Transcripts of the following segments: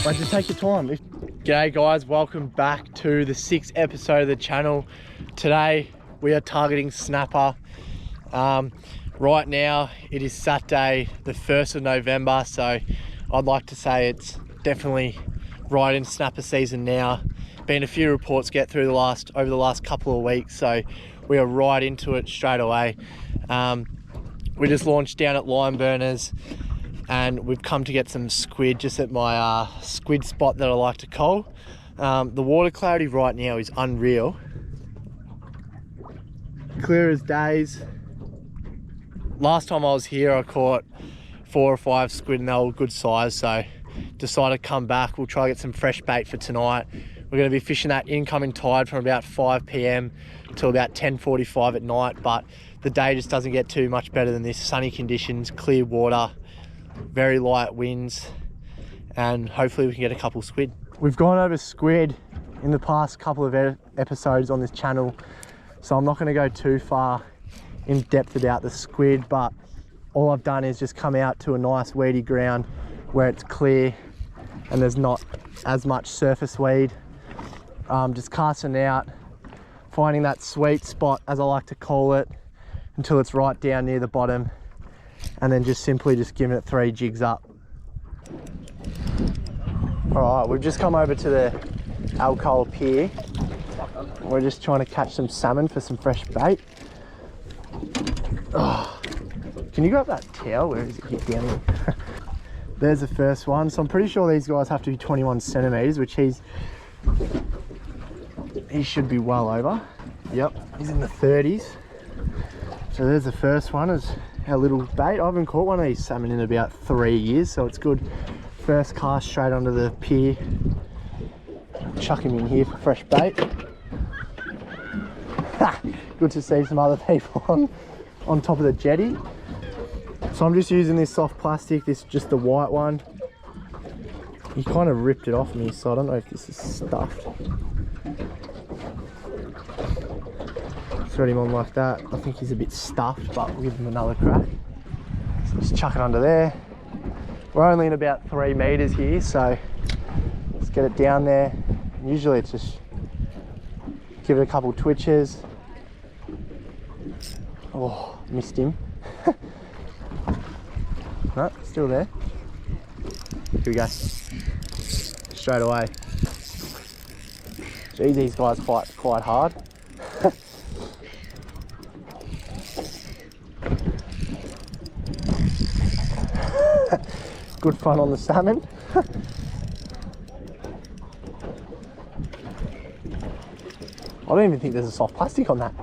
But just take your time. G'day guys, welcome back to the 6th episode of the channel. Today we are targeting snapper. Right now it is Saturday the 1st of November, so I'd like to say it's definitely right in snapper season now. Been a few reports get through over the last couple of weeks, so we are right into it straight away. We just launched down at Lime Burners and we've come to get some squid just at my squid spot that I like to cull. The water clarity right now is unreal. Clear as days. Last time I was here I caught 4 or 5 squid and they were good size, so decided to come back. We'll try to get some fresh bait for tonight. We're going to be fishing that incoming tide from about 5 p.m. till about 10:45 at night, but the day just doesn't get too much better than this. Sunny conditions, clear water, very light winds, and hopefully we can get a couple squid. We've gone over squid in the past couple of episodes on this channel, so I'm not going to go too far in depth about the squid, but all I've done is just come out to a nice weedy ground where it's clear and there's not as much surface weed. Just casting out, finding that sweet spot, as I like to call it, until it's right down near the bottom, and then just simply just giving it 3 jigs up. All right, we've just come over to the alcohol pier. We're just trying to catch some salmon for some fresh bait. Oh, can you grab that towel? Where is it? Hit down there. There's the first one. So I'm pretty sure these guys have to be 21 centimeters, which he should be well over. Yep, he's in the 30s. So there's the first one, is our little bait. I haven't caught one of these salmon in about 3 years, so it's good. First cast straight onto the pier. Chuck him in here for fresh bait. Good to see some other people on top of the jetty. So I'm just using this soft plastic, this just the white one. He kind of ripped it off me, so I don't know if this is stuffed. Thread him on like that. I think he's a bit stuffed, but we'll give him another crack. So just chuck it under there. We're only in about 3 meters here, so let's get it down there. Usually it's just give it a couple twitches. Oh, missed him. No, still there. Here we go. Straight away. Geez, these guys fight quite hard. Good fun on the salmon. I don't even think there's a soft plastic on that.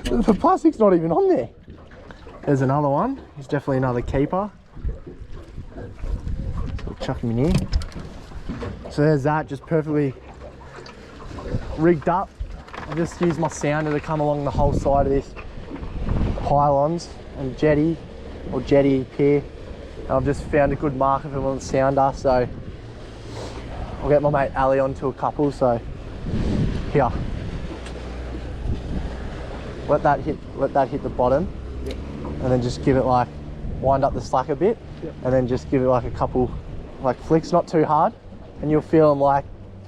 The plastic's not even on there. There's another one. He's definitely another keeper. We'll chuck him in here. So there's that, just perfectly rigged up. I just used my sounder to come along the whole side of this pylons and jetty pier. And I've just found a good mark of him on the sounder, so I'll get my mate Ali onto a couple. So here, let that hit the bottom. Yep. And then just give it like, wind up the slack a bit. Yep. And then just give it like a couple like flicks, not too hard, and you'll feel them like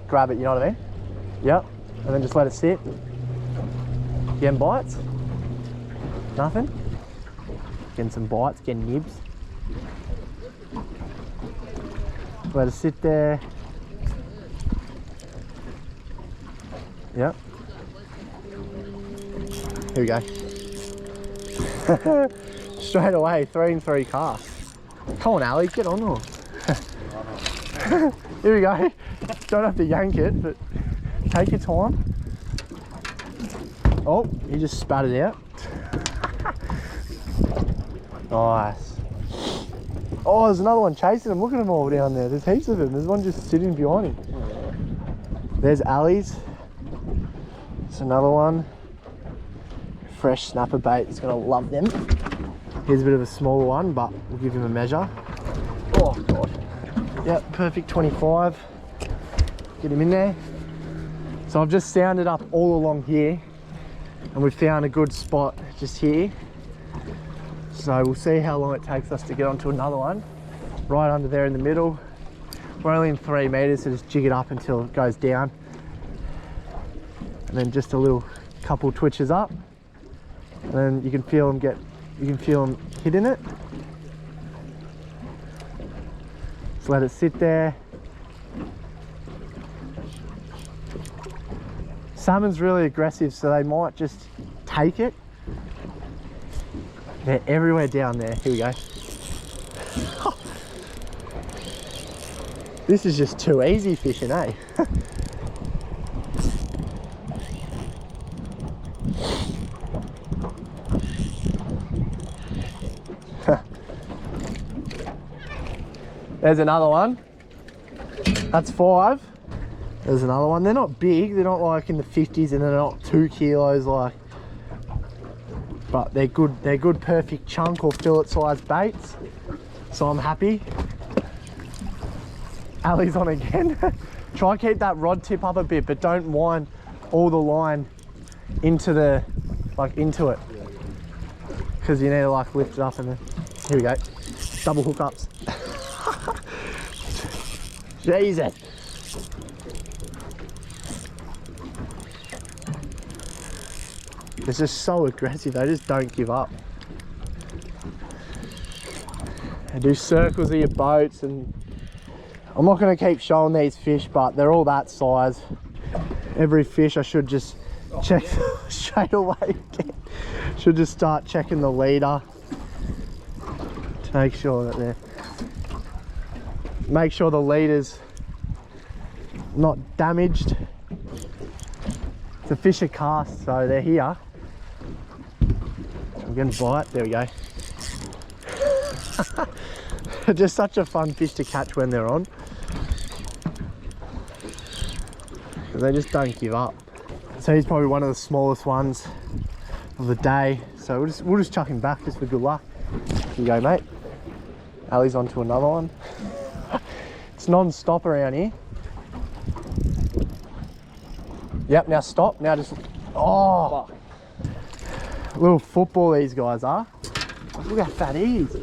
grab it, you know what I mean? Yep. And then just let it sit. Getting bites? Nothing? Getting some bites, getting nibs. Let it sit there. Yep. Here we go. Straight away, 3 and 3 casts. Come on, Ali, get on them. Here we go. Don't have to yank it, but take your time. Oh, he just spat it out. Nice. Oh, there's another one chasing him. Look at them all down there. There's heaps of them. There's one just sitting behind him. There's Ali's. There's another one. Fresh snapper bait. He's gonna love them. Here's a bit of a smaller one, but we'll give him a measure. Oh God. Yep, perfect 25. Get him in there. So I've just sounded up all along here and we've found a good spot just here. So we'll see how long it takes us to get onto another one. right under there in the middle. We're only in 3 meters, so just jig it up until it goes down. And then just a little couple twitches up. And then you can feel them hitting it. Just let it sit there. Salmon's really aggressive, so they might just take it. They're everywhere down there. Here we go. This is just too easy fishing, eh? There's another one. That's 5. There's another one. They're not big. They're not like in the 50s, and they're not 2 kilos like. But they're good. They're good, perfect chunk or fillet size baits. So I'm happy. Ali's on again. Try keep that rod tip up a bit, but don't wind all the line into the into it, because you need to like lift it up and then here we go. Double hookups. Jesus. It's just so aggressive, they just don't give up. They do circles of your boats, and I'm not going to keep showing these fish, but they're all that size. Every fish I should just check straight away again. Should just start checking the leader to make sure that they're... Make sure the leader's not damaged. The fish are cast, so they're here. I'm gonna bite. There we go. Just such a fun fish to catch when they're on. They just don't give up. So he's probably one of the smallest ones of the day. So we'll just chuck him back just for good luck. Here you go, mate. Ali's on to another one. It's non-stop around here. Yep, now stop. Now just... Oh! Little football these guys are. Look how fat he is.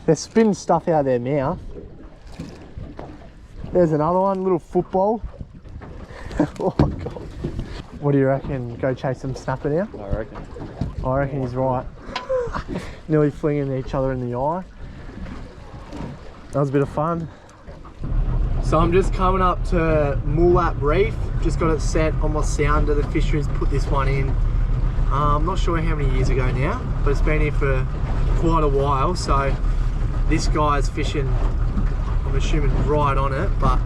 They're spitting stuff out of their mouth. There's another one, little football. Oh my God. What do you reckon? Go chase some snapper now? I reckon he's right. Nearly flinging each other in the eye. That was a bit of fun. So I'm just coming up to Moolap Reef. Just got it set on my sounder. The fisheries put this one in. I'm not sure how many years ago now, but it's been here for quite a while. So this guy's fishing, I'm assuming, right on it, but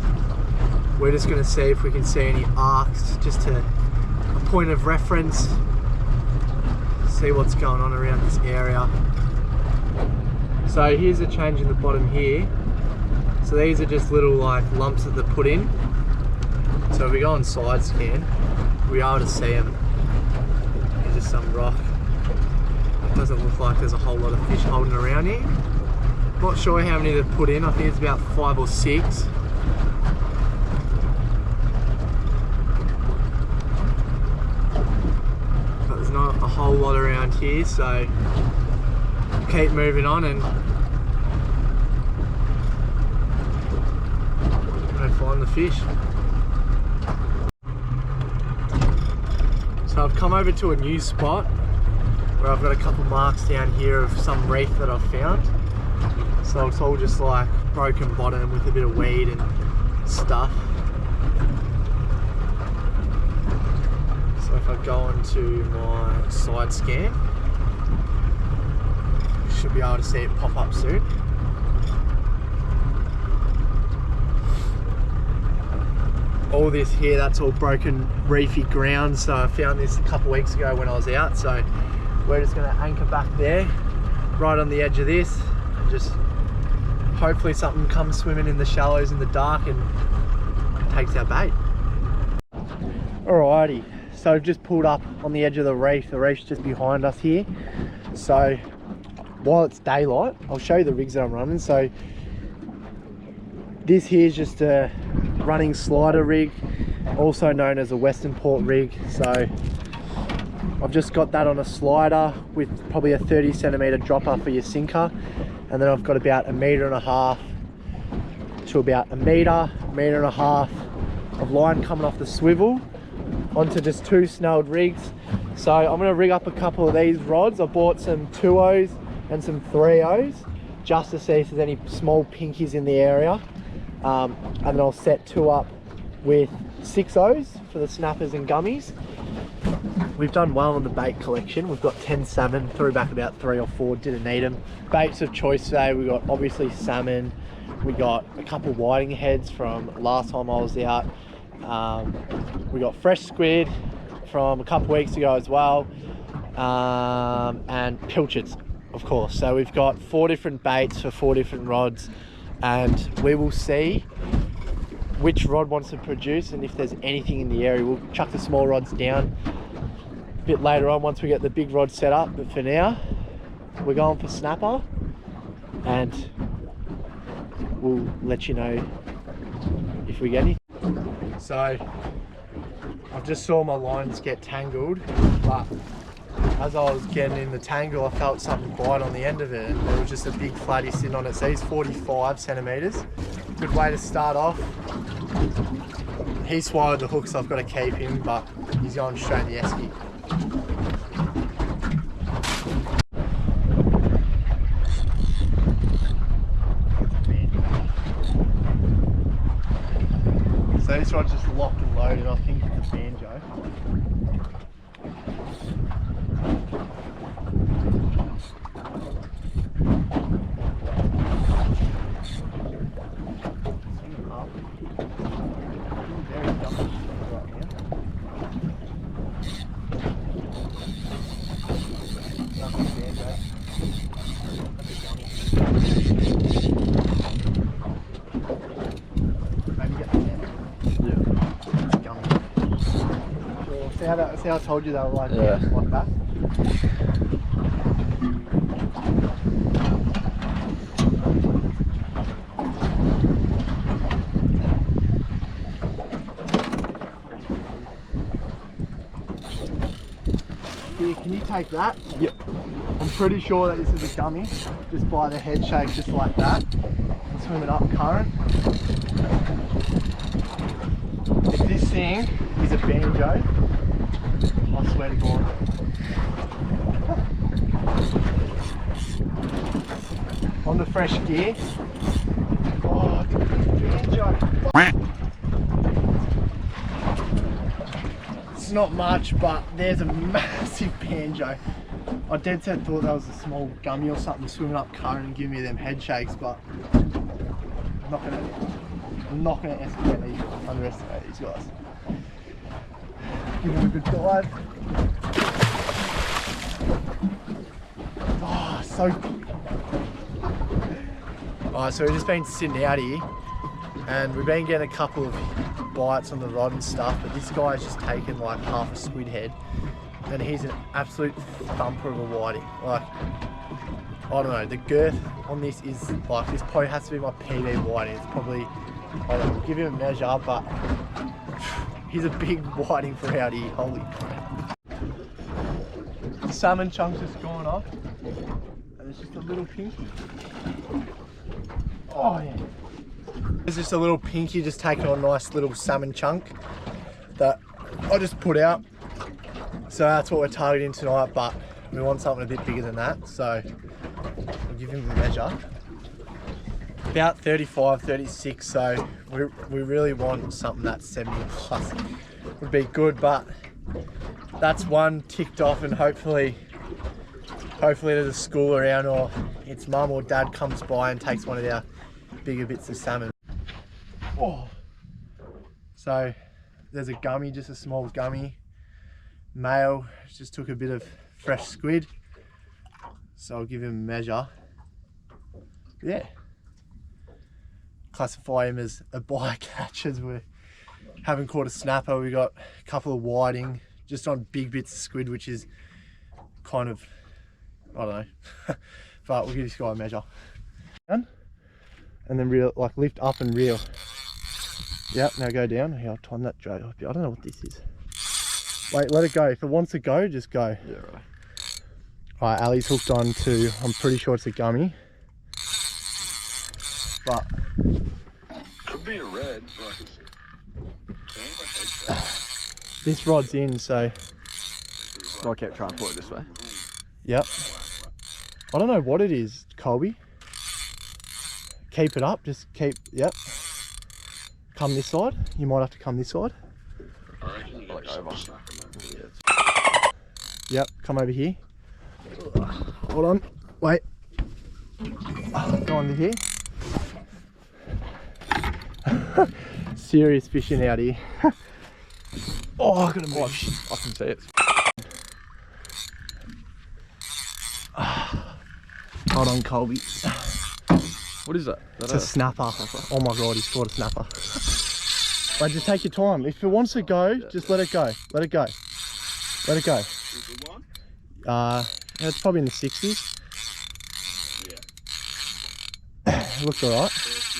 we're just going to see if we can see any arcs, just to a point of reference, see what's going on around this area. So here's a change in the bottom here. So these are just little like lumps that they put in. So if we go on side scan, we are able to see them. There's just some rock. It doesn't look like there's a whole lot of fish holding around here. Not sure how many they've put in. I think it's about 5 or 6. But there's not a whole lot around here, so keep moving on and find the fish. So I've come over to a new spot where I've got a couple marks down here of some reef that I've found. So it's all just like broken bottom with a bit of weed and stuff. So if I go onto my side scan, should be able to see it pop up soon. All this here, that's all broken reefy ground. So I found this a couple weeks ago when I was out. So we're just gonna anchor back there, right on the edge of this, and just hopefully something comes swimming in the shallows in the dark and takes our bait. Alrighty, so I've just pulled up on the edge of the reef. The reef's just behind us here. So while it's daylight, I'll show you the rigs that I'm running. So this here is just a running slider rig. also known as a Western Port rig. So I've just got that on a slider with probably a 30 centimeter dropper for your sinker, and then I've got about 1.5 meters to about a meter, 1.5 meters of line coming off the swivel onto just 2 snelled rigs. So I'm going to rig up a couple of these rods. I bought some 2.0s and some 3.0s just to see if there's any small pinkies in the area, and then I'll set 2 up with 6.0s for the snappers and gummies. We've done well on the bait collection. We've got 10 salmon, threw back about 3 or 4, didn't need them. Baits of choice today, we got obviously salmon, we got a couple whiting heads from last time I was out, we got fresh squid from a couple weeks ago as well, and pilchards, of course. So we've got 4 different baits for 4 different rods, and we will see which rod wants to produce, and if there's anything in the area, we'll chuck the small rods down a bit later on once we get the big rod set up. But for now, we're going for snapper, and we'll let you know if we get any. So I've just saw my lines get tangled, but as I was getting in the tangle, I felt something bite on the end of it, and there was just a big flatty sitting on it. So he's 45 centimeters. Good way to start off. He swallowed the hook, so I've got to keep him, but he's going straight in the esky. So this rod's just locked and loaded. I think it's a banjo. See how I told you they were like, yeah, like that? Here, can you take that? Yep. I'm pretty sure that this is a gummy, just by the head shake, just like that. I'm swimming up current. If this thing is a banjo, I swear to God. On the fresh gear. Oh, banjo. It's not much, but there's a massive banjo. I dead set thought that was a small gummy or something swimming up current and giving me them head shakes, but I'm not gonna underestimate these guys. Give him a good dive. Oh, so... Alright, so we've just been sitting out here and we've been getting a couple of bites on the rod and stuff, but this guy's just taken like half a squid head, and he's an absolute thumper of a whiting. Like, I don't know, the girth on this is like, this probably has to be my PB whiting. It's probably, I don't know, give him a measure, but he's a big whiting for out here, holy crap. The salmon chunk's just gone off, and it's just a little pinky. Oh yeah. There's just a little pinky just taking on a nice little salmon chunk that I just put out. So that's what we're targeting tonight, but we want something a bit bigger than that. So I'll give him a measure. About 35, 36, so we really want something that's 70 plus would be good, but that's one ticked off, and hopefully there's a school around, or its mum or dad comes by and takes one of our bigger bits of salmon. Oh. So there's a gummy, just a small gummy, male, just took a bit of fresh squid, so I'll give him a measure. Yeah, classify him as a bycatch, as we haven't caught a snapper. We got a couple of whiting just on big bits of squid, which is kind of, I don't know, but we'll give this guy a measure. And then reel, like lift up and reel. Yep, now go down. Here, I'll time that drag up. I don't know what this is. Wait, let it go. If it wants to go, just go. Yeah, right. Alright, Ali's hooked on to, I'm pretty sure it's a gummy. But Could be a red. this rod's in, so I kept trying to pull it this way. yep. I don't know what it is, Colby. Keep it up, just keep, yep. Come this side. You might have to come this side. Like over. Yep, come over here. Hold on, wait. Go under here. Serious fishing out here. Oh, I gotta move. I can see it. Hold on, Colby. What is that? It's a snapper. Oh my god, he's caught a snapper. But just take your time. If it wants to go, just let it go. Let it go. Let it go. It's probably in the 60s. Yeah. Looks alright.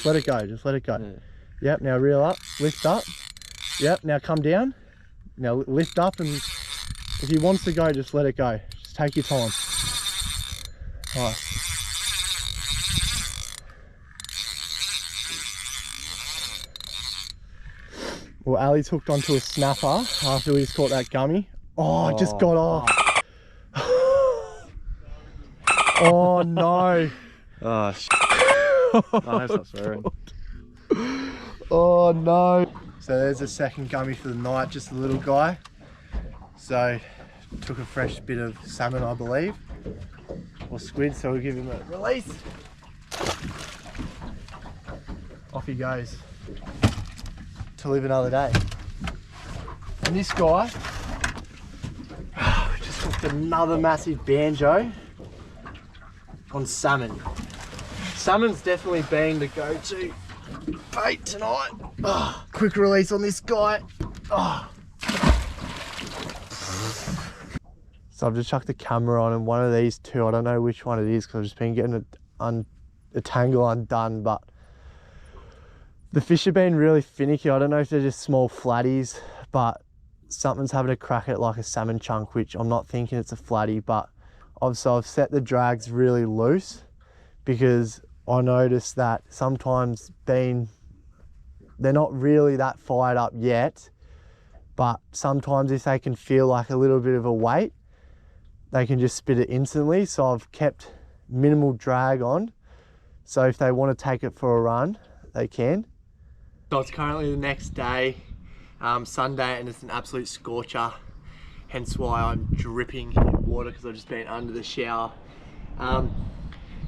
Let it go. Just let it go. Yeah. Yep. Now reel up. Lift up. Yep. Now come down. Now lift up, and if he wants to go, just let it go. Just take your time. Alright. Well, Ali's hooked onto a snapper after he's caught that gummy. Oh, it just got off. Oh no. Oh, I have stop swearing. Oh no. So there's a second gummy for the night, just a little guy. So took a fresh bit of salmon, I believe, or squid, so we'll give him a release. Off he goes to live another day. And this guy just hooked another massive banjo on salmon. Salmon's definitely been the go-to bait tonight. Oh, quick release on this guy. Oh. So I've just chucked the camera on, and one of these two, I don't know which one it is because I've just been getting a tangle undone, but the fish have been really finicky. I don't know if they're just small flatties, but something's having a crack at like a salmon chunk, which I'm not thinking it's a flatty, but I've set the drags really loose because I noticed that sometimes they're not really that fired up yet, but sometimes if they can feel like a little bit of a weight, they can just spit it instantly. So I've kept minimal drag on, so if they want to take it for a run, they can. So it's currently the next day, Sunday, and it's an absolute scorcher, hence why I'm dripping in water because I've just been under the shower.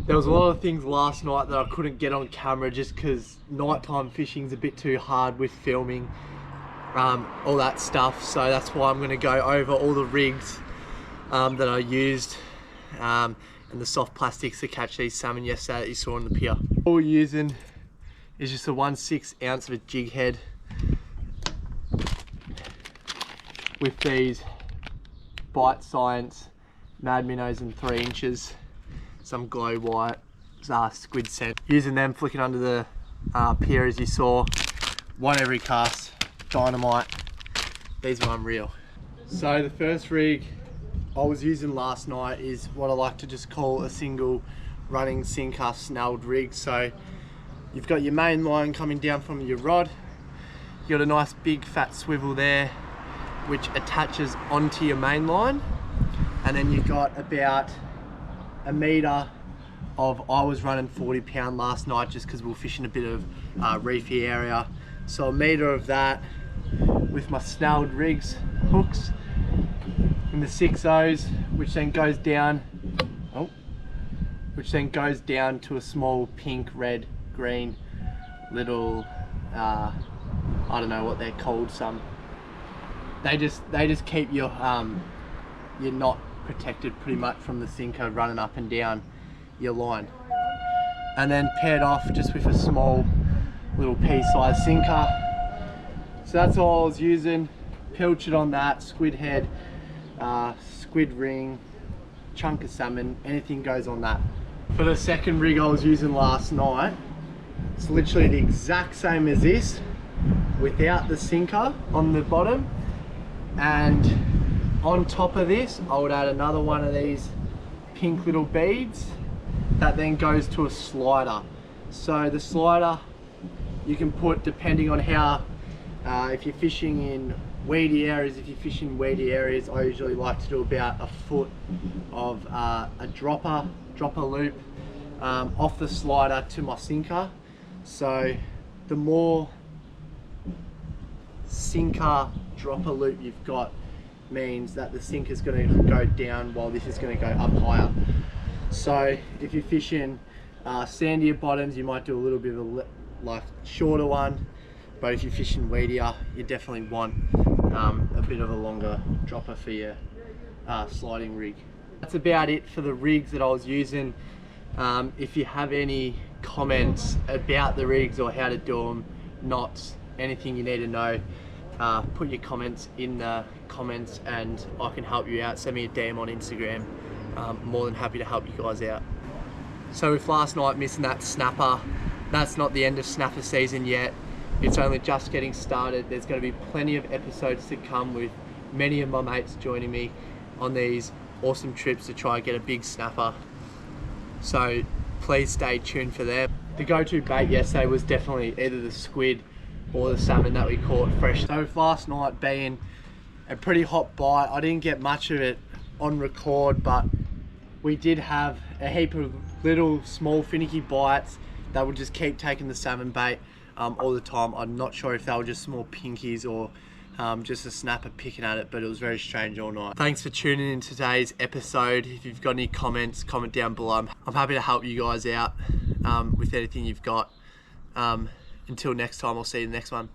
There was a lot of things last night that I couldn't get on camera just because nighttime fishing's a bit too hard with filming, all that stuff. So that's why I'm going to go over all the rigs that I used and the soft plastics to catch these salmon yesterday that you saw on the pier. All we're using is just a 1/6 ounce of a jig head with these Bite Science Mad Minnows in 3 inches, some glow white squid scent. Using them, flicking under the pier as you saw. One every cast, dynamite. These are unreal. So the first rig I was using last night is what I like to just call a single running sinker snelled rig. So you've got your main line coming down from your rod. You got a nice big fat swivel there which attaches onto your main line, and then you've got about a metre of, I was running 40 pound last night just because we were fishing a bit of reefy area, so a metre of that with my snelled rigs hooks in the 6/0s, which then goes down to a small pink, red, green little I don't know what they're called. They just keep your knot protected pretty much from the sinker running up and down your line, and then paired off just with a small little pea-sized sinker. So that's all I was using. Pilchard on that, squid head, squid ring, chunk of salmon, anything goes on that. For the second rig I was using last night, it's literally the exact same as this without the sinker on the bottom, and on top of this I would add another one of these pink little beads that then goes to a slider. So the slider you can put depending on how, if you're fishing in weedy areas, I usually like to do about a foot of a dropper loop off the slider to my sinker. So the more sinker dropper loop you've got means that the sinker is going to go down while this is going to go up higher. So if you're fishing sandier bottoms, you might do a little bit of a shorter one, but if you're fishing weedier, you definitely want a bit of a longer dropper for your sliding rig. That's about it for the rigs that I was using. If you have any comments about the rigs or how to do them, knots, anything you need to know, put your comments in the comments and I can help you out. Send me a DM on Instagram. More than happy to help you guys out. So with last night missing that snapper, that's not the end of snapper season yet. It's only just getting started. There's going to be plenty of episodes to come with many of my mates joining me on these awesome trips to try and get a big snapper. So please stay tuned for them. The go-to bait yesterday was definitely either the squid or the salmon that we caught fresh. So with last night being a pretty hot bite, I didn't get much of it on record, but we did have a heap of little small finicky bites that would just keep taking the salmon bait all the time. I'm not sure if they were just small pinkies or just a snapper picking at it, but it was very strange all night. Thanks for tuning in today's episode. If you've got any comments, comment down below. I'm happy to help you guys out with anything you've got. Until next time, I'll see you in the next one.